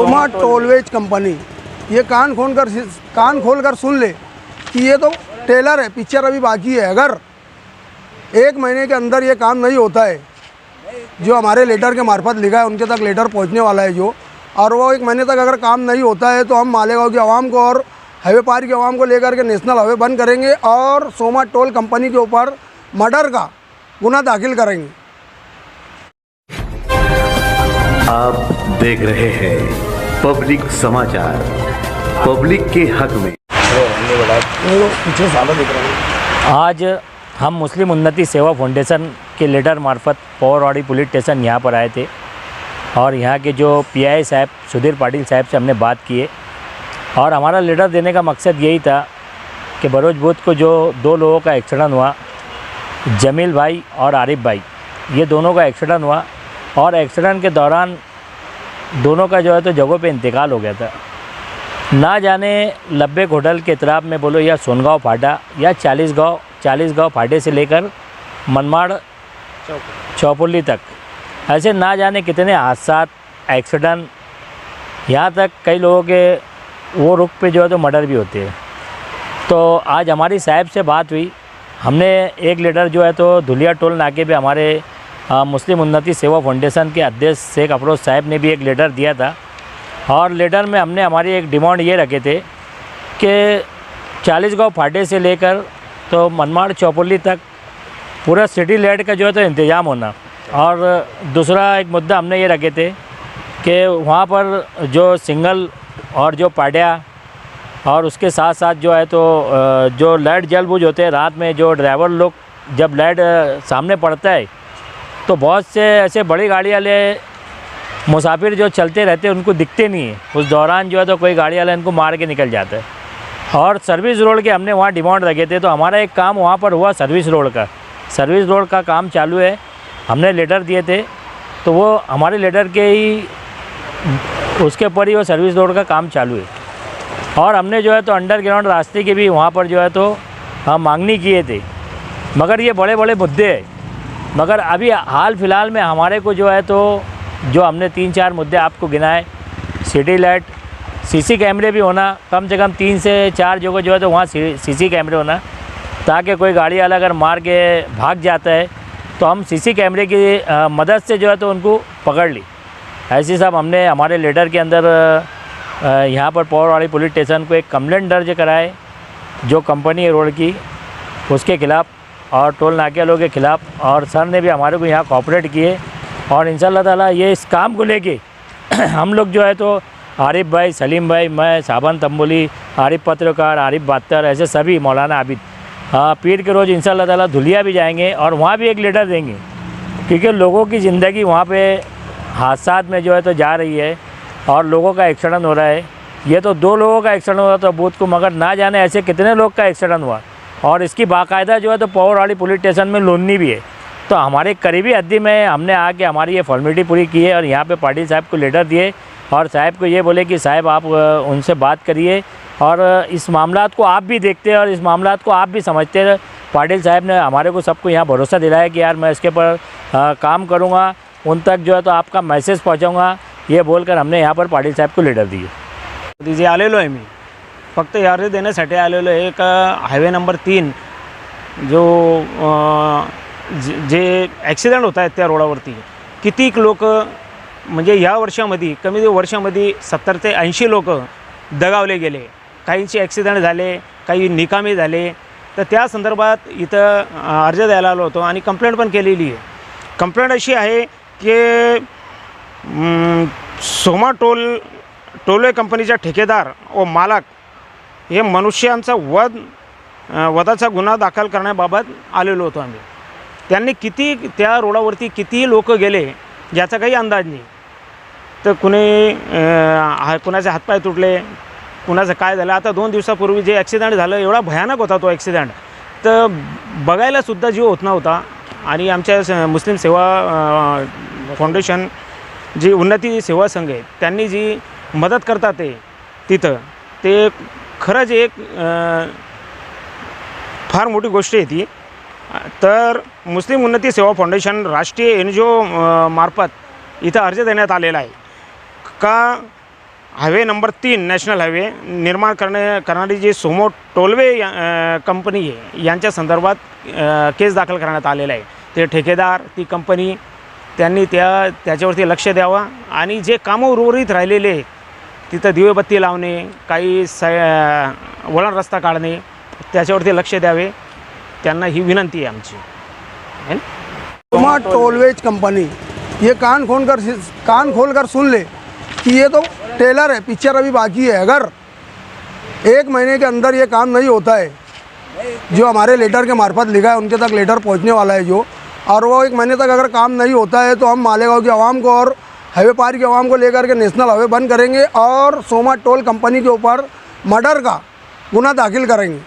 Soma tollways company, ये कान खोल कर सुन ले कि ये तो टेलर है, पिक्चर अभी बाकी है। अगर 1 महीने के अंदर ये काम नहीं होता है, जो हमारे लेटर के मार्फत लिखा है उनके तक लेटर पहुंचने वाला है जो, और वो 1 महीने तक अगर काम नहीं होता है तो हम मालेगांव की आवाम को और हाईवे पार की आवाम को लेकर के नेशनल हाईवे बंद करेंगे और सोमा टोल कंपनी के ऊपर मर्डर का गुना दाखिल करेंगे। आप देख रहे हैं पब्लिक समाचार, पब्लिक के हक में। आज हम मुस्लिम उन्नति सेवा फाउंडेशन के लेटर मार्फत पौरवाड़ी पुलिस स्टेशन यहाँ पर आए थे और यहाँ के जो पीआई साहब सुधीर पाटिल साहब से हमने बात की है और हमारा लेटर देने का मकसद यही था कि बरोज बुध को जो 2 लोगों का एक्सीडेंट हुआ, जमील भाई और आरिफ भाई, ये दोनों का एक्सीडेंट हुआ और एक्सीडेंट के दौरान दोनों का जो है तो जगहों पे इंतकाल हो गया था। ना जाने लब्बे होटल के इतराब में बोलो या सोनगांव फाटा या 40 गांव फाटे से लेकर मनमाड़ चौपुल्ली तक, ऐसे ना जाने कितने हादसा एक्सीडेंट, यहाँ तक कई लोगों के वो रुख पे जो है तो मर्डर भी होते हैं। तो आज हमारी साहब से बात हुई, हमने एक लेटर जो है तो धुलिया टोल नाके पे हमारे मुस्लिम उन्नति सेवा फाउंडेशन के अध्यक्ष शेख अफरोज़ साहब ने भी एक लेटर दिया था और लेटर में हमने हमारी एक डिमांड ये रखे थे कि 40 गांव फाटे से लेकर तो मनमाड़ चौपुल्ली तक पूरा सिटी लाइट का जो है तो इंतज़ाम होना, और दूसरा एक मुद्दा हमने ये रखे थे कि वहाँ पर जो सिंगल और जो पाड्या और उसके साथ साथ जो है तो जो लाइट जल बुझ होते हैं रात में, जो ड्राइवर लोग जब लाइट सामने पड़ता है तो बहुत से ऐसे बड़ी गाड़ी वाले मुसाफिर जो चलते रहते हैं उनको दिखते नहीं है, उस दौरान जो है तो कोई गाड़ी वाला इनको मार के निकल जाता है। और सर्विस रोड के हमने वहाँ डिमांड रखे थे, तो हमारा एक काम वहाँ पर हुआ सर्विस रोड का काम चालू है, हमने लेटर दिए थे तो वो हमारे लेटर के ही उसके ऊपर ही वो सर्विस रोड का काम चालू है। और हमने जो है तो अंडरग्राउंड रास्ते की भी वहाँ पर जो है तो हम मांगनी किए थे, मगर ये बड़े बड़े मुद्दे हैं। मगर अभी हाल फिलहाल में हमारे को जो है तो जो हमने 3-4 मुद्दे आपको गिनाए, सिटी लाइट, सीसी कैमरे भी होना, कम से कम 3 से 4 जगह जो है तो वहाँ सीसी कैमरे होना, ताकि कोई गाड़ी वाला अगर मार के भाग जाता है तो हम सीसी कैमरे की मदद से जो है तो उनको पकड़ ली। ऐसी सब हमने हमारे लेटर के अंदर यहाँ पर पौरवाड़ी पुलिस स्टेशन को एक कंप्लेंट दर्ज कराए जो कंपनी है रोड की, उसके ख़िलाफ़ और टोल नाके वालों के ख़िलाफ़, और सर ने भी हमारे को यहाँ कोऑपरेट किए और इंशाअल्लाह ताला ये इस काम को लेके हम लोग जो है तो आरिफ भाई, सलीम भाई, मैं, साबन तंबोली, आरिफ पत्रकार, आरिफ बात्तर, ऐसे सभी, मौलाना आबिद, पीर के रोज़ इंशाअल्लाह ताला धुलिया भी जाएंगे और वहाँ भी एक लेटर देंगे, क्योंकि लोगों की ज़िंदगी वहाँ पे हादसात में जो है तो जा रही है और लोगों का एक्सीडेंट हो रहा है। ये तो 2 लोगों का एक्सीडेंट हुआ था बूथ को, मगर ना जाने ऐसे कितने लोग का एक्सीडेंट हुआ और इसकी बाकायदा जो है तो पौरवाड़ी पुलिस स्टेशन में लोनी भी है। तो हमारे करीबी हद्दी में हमने आके हमारी ये फॉर्मेलिटी पूरी की है और यहाँ पे पाटिल साहब को लेटर दिए और साहब को ये बोले कि साहब आप उनसे बात करिए और इस मामलात को आप भी देखते हैं और इस मामलात को आप भी समझते हैं। पाटिल साहब ने हमारे को सबको यहाँ भरोसा दिलाया कि यार मैं इसके ऊपर काम करूँगा, उन तक जो है तो आपका मैसेज पहुँचाऊँगा, ये बोलकर हमने यहाँ पर पाटिल साहब को लेटर दिए। दीजिए आलेलो आहे मी फक्त यार देण्यासाठी आलेलो आहे। एक हायवे नंबर 3 जो जे ॲक्सिडेंट होत आहेत त्या रोडावरती कितीक लोक, म्हणजे या वर्षामध्ये कमी वर्षामध्ये 70 ते 80 लोक दगावले गेले, काहींचे ॲक्सिडेंट झाले, काही निकामी झाले। तर त्या संदर्भात इथं अर्ज द्यायला आलो होतो आणि कंप्लेंट पण केलेली आहे। कंप्लेंट अशी आहे की सोमा टोलवे कंपनीचा ठेकेदार व मालक हे मनुष्यांचा वधाचा गुन्हा दाखल करण्याबाबत आलेलो होतो आम्ही। त्यांनी किती त्या रोडावरती किती लोक गेले याचा काही अंदाज नाही। तर कुणाचे हातपाय तुटले, कुणाचं काय झालं। आता 2 दिवसापूर्वी जे ॲक्सिडेंट झालं एवढा भयानक होता तो ॲक्सिडेंट, तर बघायलासुद्धा जीव होत नव्हता। आणि आमच्या मुस्लिम सेवा फाउंडेशन जी उन्नती सेवा संघ आहे त्यांनी जी मदत करतात ते तिथं, ते खरंच एक फार मोठी गोष्ट आहे ती। तर मुस्लिम उन्नती सेवा फाउंडेशन राष्ट्रीय NGO मार्फत इथं अर्ज देण्यात आलेला आहे का हायवे नंबर 3 नॅशनल हायवे निर्माण करणारी जी सोमो टोलवे कंपनी आहे यांच्या संदर्भात केस दाखल करण्यात आलेला आहे. ते ठेकेदार, ती कंपनी त्यांनी त्याच्यावरती लक्ष द्यावं आणि जे कामं उर्वरित राहिलेले आहेत तिथं दिवेबत्ती लावणे, काही वळण रस्ता काढणे, त्याच्यावरती लक्ष द्यावे. त्यांना ही विनंती आहे आमची. सोमा टोलवेज कंपनी ये कान खोल कर सुन ले कि ये तो टेलर है, पिक्चर अभी बाकी है. अगर 1 महीने के अंदर ये काम नहीं होता है, जो हमारे लेटर के मार्फत लिखा है उनके तक लेटर पहुंचने वाला है जो, और वो 1 महीने तक अगर काम नहीं होता है तो हम मालेगांव की आवाम को और हाईवे पार की आवाम को लेकर के नेशनल हाईवे बंद करेंगे और सोमा टोल कंपनी के ऊपर मर्डर का गुना दाखिल करेंगे.